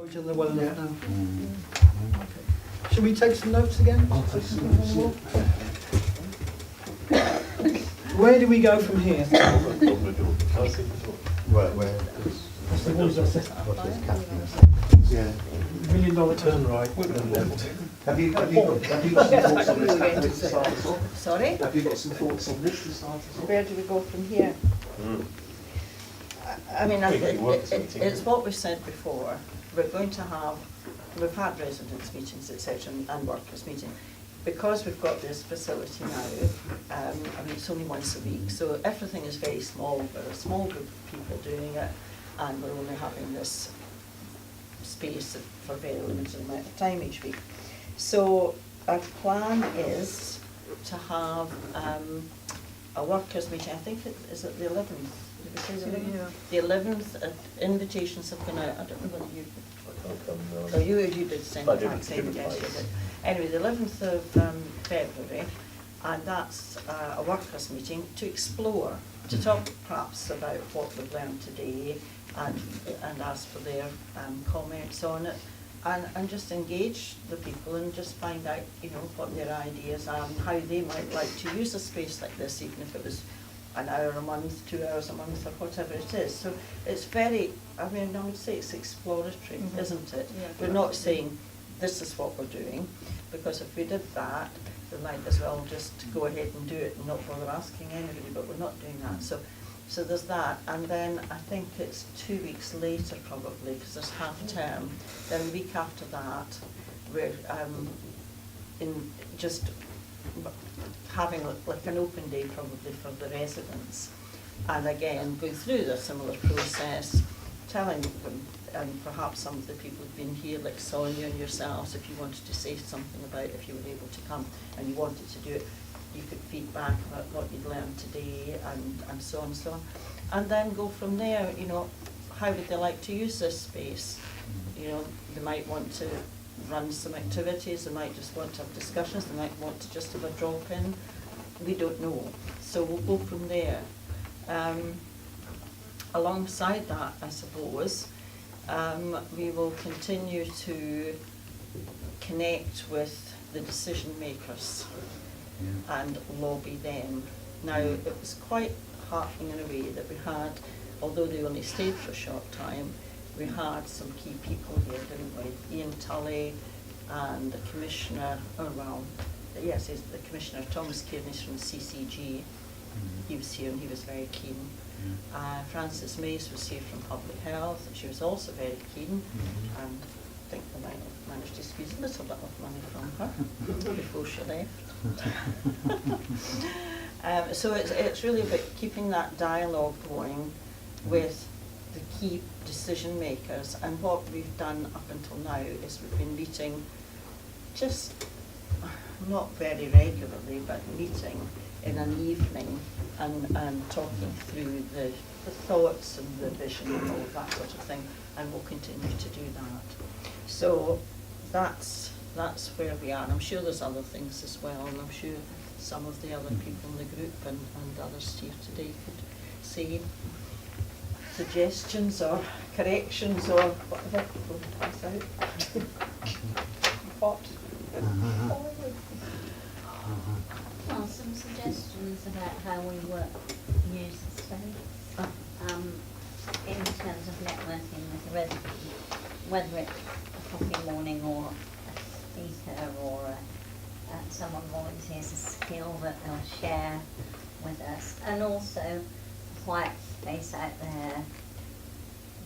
until they're well enough now. Okay. Shall we take some notes again? Where do we go from here? Where? That's the ones that said- Yeah. $1 million Turn right and left. Have you got some thoughts on this to start us off? Sorry? Have you got some thoughts on this to start us off? Where do we go from here? I mean, it's what we said before. We're going to have, we've had residents' meetings, etc., and workers' meetings. Because we've got this facility now, I mean, it's only once a week, so everything is very small. We're a small group of people doing it, and we're only having this space for a very limited amount of time each week. So our plan is to have a workers' meeting. I think is it the 11th? Did we say the 11th? Yeah. The 11th. Invitations have gone out. I don't know whether you. No. Oh, you did send I it back, didn't yes, you twice. did. Anyway, the 11th of February, and that's a workers' meeting to explore, to talk perhaps about what we've learned today, and ask for their comments on it, and just engage the people and just find out, you know, what their ideas are and how they might like to use a space like this, even if it was an hour a month, 2 hours a month, or whatever it is. So it's very, I mean, I would say it's exploratory, isn't it? Yeah. We're not saying this is what we're doing, because if we did that, we might as well just go ahead and do it and not bother asking anybody, but we're not doing that. So there's that, and then I think it's 2 weeks later probably, because there's half term. Then the week after that, we're in just having like an open day probably for the residents, and again going through the similar process, telling them, and perhaps some of the people who've been here, like Sonia and yourselves, if you wanted to say something about if you were able to come and you wanted to do it, you could feedback about what you'd learned today, and so on and so on. And then go from there, you know, how would they like to use this space? You know, they might want to run some activities, they might just want to have discussions, they might want to just have a drop-in. We don't know. So we'll go from there. Alongside that, I suppose, we will continue to connect with the decision makers and lobby them. Now, it was quite heartening in a way that we had, although they only stayed for a short time, we had some key people here, didn't we? Ian Tully and the Commissioner, he's the Commissioner, Thomas Kearney's from CCG. He was here and he was very keen. Frances Mays was here from Public Health, and she was also very keen, and I think we might have managed to squeeze a little bit of money from her before she left. So it's really about keeping that dialogue going with the key decision makers, and what we've done up until now is we've been meeting just not very regularly, but meeting in an evening and talking through the thoughts and the vision and all that sort of thing, and we'll continue to do that. So that's where we are, and I'm sure there's other things as well, and I'm sure some of the other people in the group and others here today could say suggestions or corrections or whatever we'll pass out. What? Well, some suggestions about how we use the space, in terms of networking with the residents, whether it's a coffee morning or a speaker or someone volunteers a skill that they'll share with us, and also a quiet space out there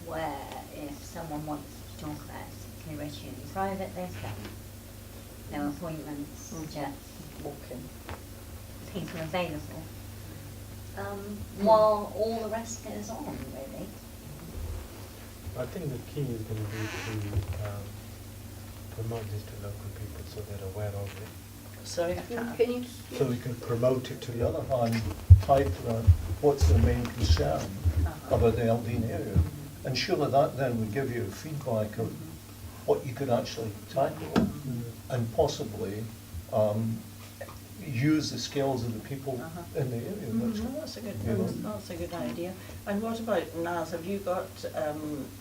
where if someone wants to talk about a particular issue in private, there's no appointments, just Walking. people available, while all the rest goes on, really. I think the key is going to be to promote this to local people so they're aware of it. Sorry, Can you? So we can promote it to the other hand, type what's the main concern about the Aldine area. And surely that then would give you feedback of what you could actually tackle and possibly use the skills of the people Uh-huh. in the area. Mm, that's a good, you know. that's a good idea. And what about Naz, have you got,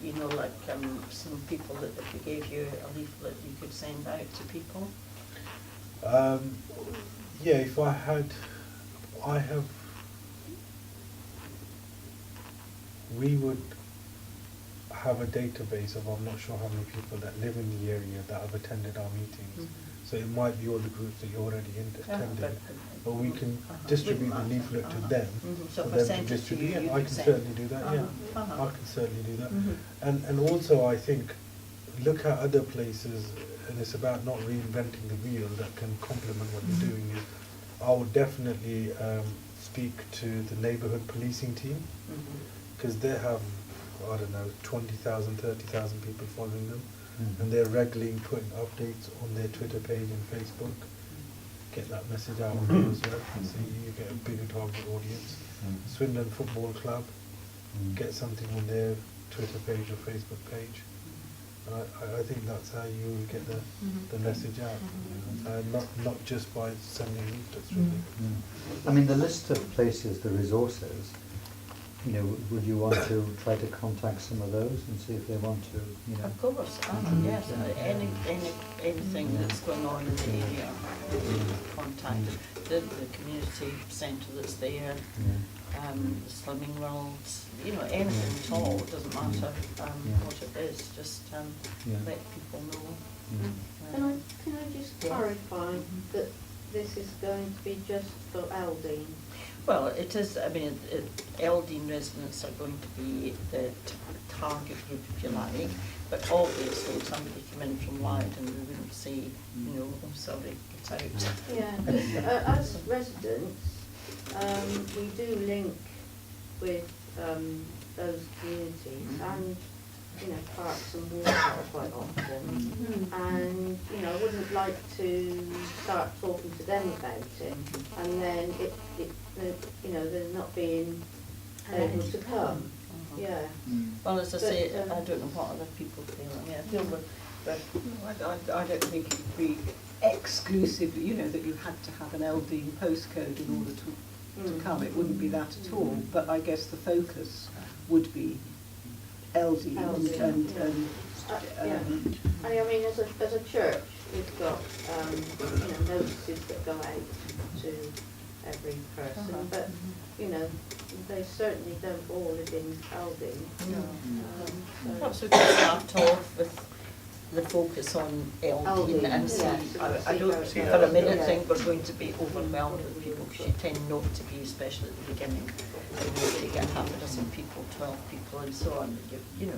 you know, like, some people that if we gave you a leaflet you could send out to people? Yeah, if I have, we would have a database of, I'm not sure how many people that live in the area that have attended our meetings. Mhm. So it might be all the groups that you already attended, but we can Uh-huh. distribute the Wouldn't leaflet matter. to Uh-huh. them, Mhm. So for if I them to sent it to distribute. you, Yeah, you I could can send certainly it. do that, Uh-huh. yeah. Uh-huh. I can certainly do that. Mhm. And also I think, look at other places, and it's about not reinventing the wheel that can complement what you're doing. Is I would definitely speak to the neighbourhood policing team, Mhm. because they have, I don't know, 20,000, 30,000 people following them, Mhm. and they're regularly putting updates on their Twitter page and Facebook. Get that message out there as well, so you get a bigger target audience. Swindon Football Club, get something on their Twitter page or Facebook page. And I think that's how you get the message out, not just by sending leaflets, really. I mean, the list of places, the resources, you know, would you want to try to contact some of those and see if they want to, you know? Of course, yes, anything that's going on in the area, contact the community centre that's there, the Slimming Worlds, you know, anything at all, it doesn't matter what it is, just let people know. Can I just clarify that this is going to be just for Aldine? Well, it is, I mean, Eldine residents are going to be the target group, if you like, but obviously if somebody came in from Lydon, we wouldn't say, you know, oh, sorry, get out. Yeah, 'cause, as residents, we do link with those communities and, you know, parks and water quite often. And, you know, I wouldn't like to start talking to them about it and then you know, they're not being able to come. Yeah. Well, as I say, But, I don't know what other people feel, I mean, I feel but I don't think it would be exclusive, you know, that you had to have an Eldine postcode in order to come. It wouldn't be that at all, but I guess the focus would be Eldine and Yeah. I mean, as a church, we've got, you know, notices that go out to every person, but, you know, they certainly don't all live in Aldine. perhaps we could start off with the focus on Eldine Eldine, and see, yes, I don't see for how a it minute goes. think we're going to be overwhelmed with people, because you tend not to be, especially at the beginning. You get half a dozen people, 12 people and so on, you know,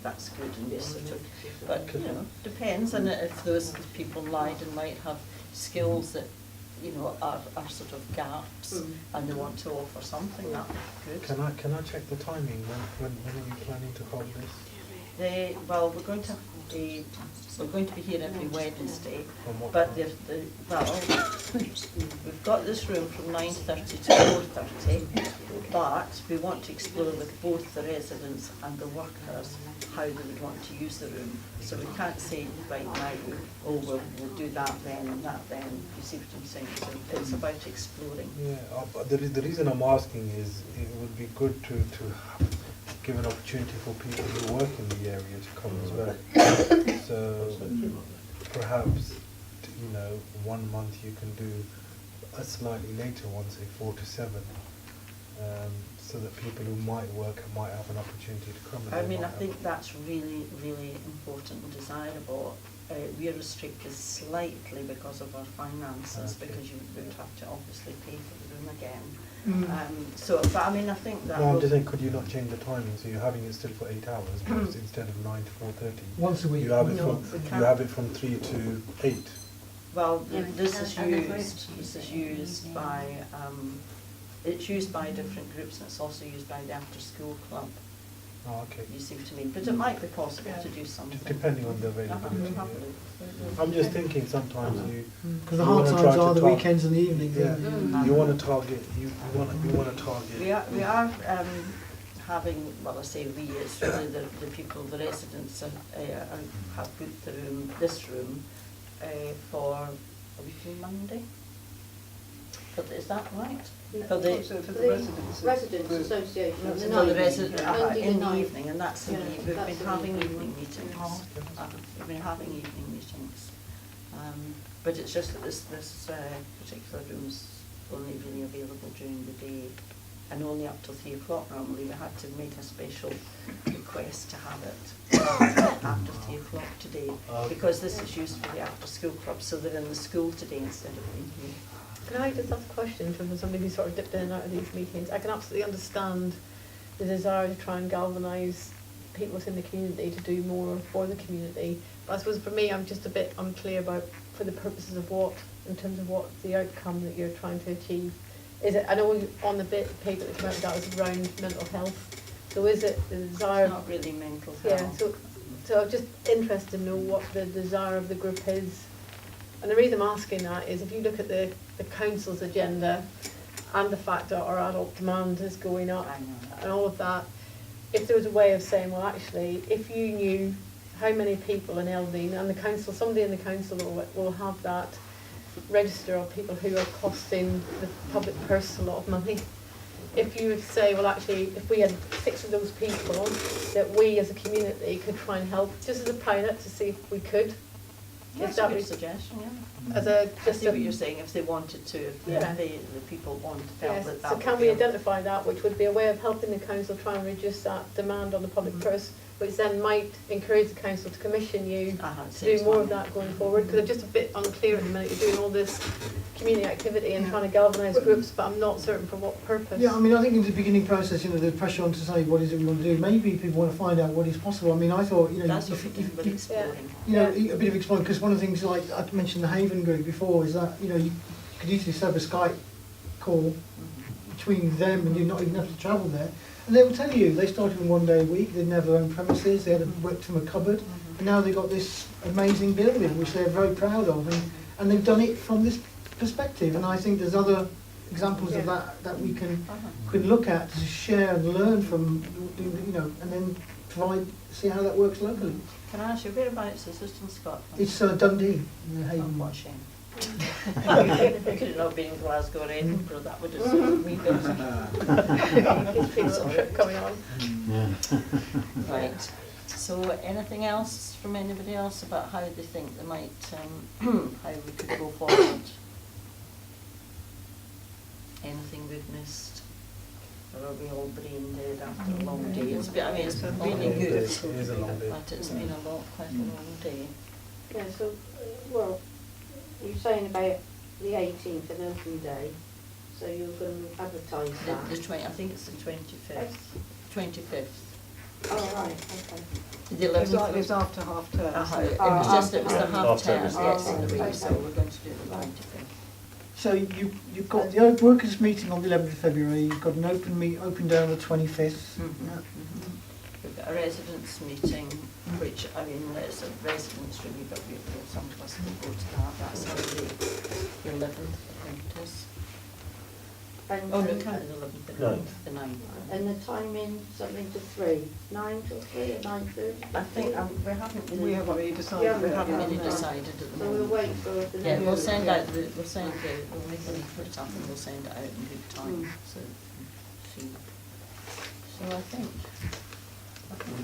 that's good and you sort of, but, you know, depends, and if those people in Lydon might have skills that, you know, are sort of gaps, and they want to offer something, that would be good. Can I check the timing? When are you planning to hold this? Well, we're going to be here every Wednesday, From what but time? we've got this room from 9:30 to 4:30, but we want to explore with both the residents and the workers how they would want to use the room. So we can't say right now, oh, we'll do that then and that then. You see what I'm saying? So it's about exploring. Yeah, but the reason I'm asking is it would be good to give an opportunity for people who work in the area to come as well. So perhaps, you know, 1 month you can do a slightly later one, say 4 to 7, so that people who might work might have an opportunity to come. And I they mean, I might think have- that's really, really important and desirable. We are restricted slightly because of our finances, Okay. because you would have to obviously pay for the room again. But I mean, I think that No, I'm will- just saying, could you not change the timing, so you're having it still for 8 hours, because instead of 9 to 4:30? Once a week. You have it No, from, we you can't. have it from 3 to 8. well, Yeah, this and is other used, groups this is use it. used by, it's used by different groups, and it's also used by the after-school club, Oh, okay. you see what I mean? But it might be possible to do something. Depending on the availability. Uh-huh. Yeah. I'm just thinking sometimes you. Because the you hard wanna times try to are the target- weekends and the evenings. Yeah, isn't it? you want to target, you want to target. We are having, well, I say we, it's really the people, the residents have booked the room, this room, for a week on Monday. Is that right? No. For the, Also for the residents. Residents Association on the for the night. resident, Monday in the night. evening, and that's in Yeah, the, we've been that's in having the evening evening. meetings. We've been having evening meetings. But it's just that this particular room's only really available during the day and only up till 3 o'clock normally. We had to make a special request to have it after 3 o'clock today, because this is used for the after-school club, so they're in the school today instead of being here. Can I just ask a question from somebody who sort of dipped in and out of these meetings? I can absolutely understand the desire to try and galvanise people within the community to do more for the community. But I suppose for me, I'm just a bit unclear about for the purposes of what, in terms of what the outcome that you're trying to achieve. Is it, I know on the bit of paper that came out, that was around mental health. So is it the desire? It's not really mental Yeah, health. so I'm just interested to know what the desire of the group is. And the reason I'm asking that is if you look at the council's agenda and the fact that our adult demand is going up I know. and all of that, if there was a way of saying, well, actually, if you knew how many people in Eldeen and the council, somebody in the council will have that register of people who are costing the public purse a lot of money. If you would say, well, actually, if we had 6 of those people that we as a community could try and help, just as a pilot to see if we could. That's a good suggestion, yeah. As a I just see a what you're saying, if they wanted to, if Yeah. the people wanted to yes. help, that So would can be we a- identify that, which would be a way of helping the council try and reduce that demand on the public purse, which then might encourage the council to commission you to saves do more of money. that going forward? Because I'm just a bit unclear at the minute. You're doing all this community activity and trying to galvanise groups, but I'm not certain for what purpose. Yeah, I mean, I think in the beginning process, the pressure on to say what is it we want to do. Maybe people want to find out what is possible. I mean, I thought, That's what we did with exploring. a bit of exploring, because one of the things, like I mentioned the Haven group before, is that, you could easily set up a Skype call between them and you not even have to travel there. And they will tell you, they started in 1 day a week, they didn't have their own premises, they had worked from a cupboard, and now they've got this amazing building, which they're very proud of, and they've done it from this perspective. And I think there's other examples of that we can look at to share and learn from, and then see how that works locally. Can I ask you, whereabouts is this in Scotland? It's Dundee, in the Oh, Haven. what a shame. It could have not been in Glasgow or Edinburgh, that would have suited me better. These people are coming on. Right, so anything else from anybody else about how they think they might, how we could go forward? Anything we've missed? Or are we all brain dead after a long day? It's really good, It is a long day. but it's been quite a long day. Yeah, so, well, you're saying about the 18th, an open day, so you're going to advertise that? I think it's the 25th. 25th. Oh, right, okay. The 11th. It's after half term. It so- was the half Half term term that is gets in the way, okay. so we're going to do the 25th. So you've got the workers' meeting on the 11th of February, you've got an open day on the 25th. We've got a residents' meeting, which, it's a residents' really, but some of us will go to that. That's on the 11th, I think it is. And, Oh, no, it can't be the 11th, the 9th. The 9th. and the timing, something to 3, 9 till 3 or 9:30? I think we haven't really, We haven't really decided. Yeah, we haven't really no. decided at the So we'll moment. wait for the Yeah, next. we'll send out, we'll make a leaflet up and we'll send it out in good time, so, see. So I think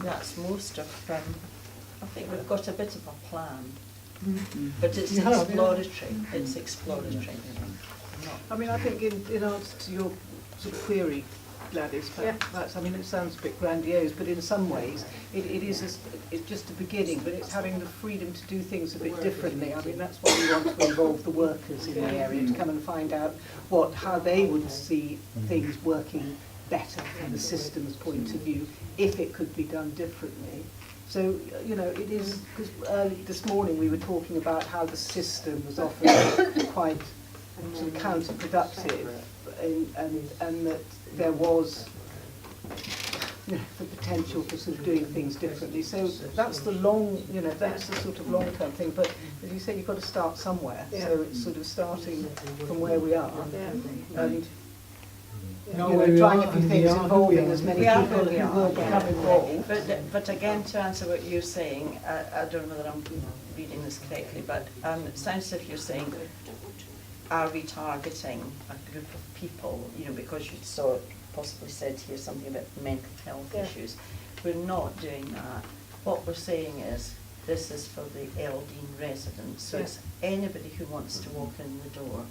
that's most of, I think we've got a bit of a plan, but it's You have, yeah. exploratory, it's exploratory. I think in answer to your sort of query, Gladys, Yeah. it sounds a bit grandiose, but in some ways it's just a beginning, but it's having the freedom to do things a bit differently. That's why we want to involve the workers in the area, to come and find out how they would see things working better from the system's point of view, if it could be done differently. So, it is, because this morning we were talking about how the system was often quite sort of counterproductive, and that there was the potential for sort of doing things differently. So that's the that's the sort of long-term thing. But as you say, you've got to start somewhere. Yeah. So it's sort of starting from where we are, Yeah. and Know where we trying are a few and things, we are who we involving are. as many We are people who we who are. will become involved. But again, to answer what you're saying, I don't know whether I'm reading this correctly, but it sounds as if you're saying are we targeting a group of people, you know, because you saw, possibly said here something about mental health Yeah. issues. We're not doing that. What we're saying is, this is for the Eldine residents, so Yeah. it's anybody who wants to walk in the door.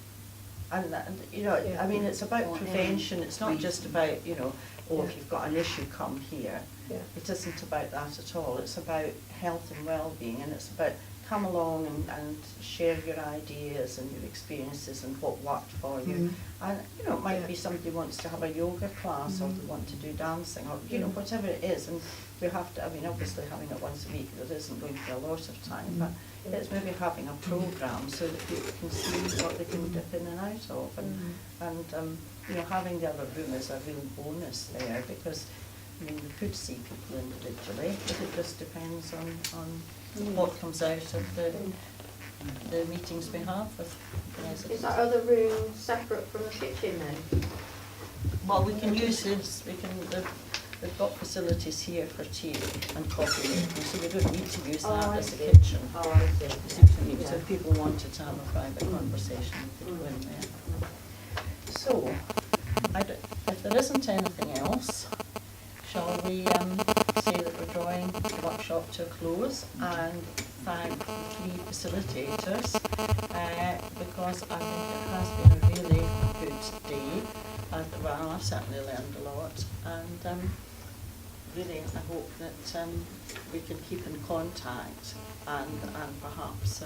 And, you know, Yeah. I mean, it's about Or prevention, it's not just about, you know, oh, if Yeah. you've got an issue, come here. Yeah. It isn't about that at all. It's about health and well-being, and it's about come along and share your ideas and your experiences and what worked for you. Mm. And, you know, it might Yeah. be somebody wants to have a yoga class or they want to do dancing or, you know, Mm. whatever it is. And we have to, I mean, obviously having it once a week, there isn't going to be a lot of time, but it's maybe having a programme so that people can see what they can dip in and out of. And you know, having the other room is a real bonus there because, I mean, we could see people individually, but it just depends on what comes out of the meetings we have with residents. Is that other room separate from the kitchen then? Well, we can use this, we've got facilities here for tea and coffee making, so we don't need to use Oh, that I as a see. kitchen. Oh, I see. You see what I mean? So Yeah. if people wanted to have a private conversation, they could go in there. So, if there isn't anything else, shall we say that we're drawing the workshop to a close and thank the three facilitators because I think it has been a really good day. Well, I've certainly learned a lot, and really I hope that we can keep in contact and perhaps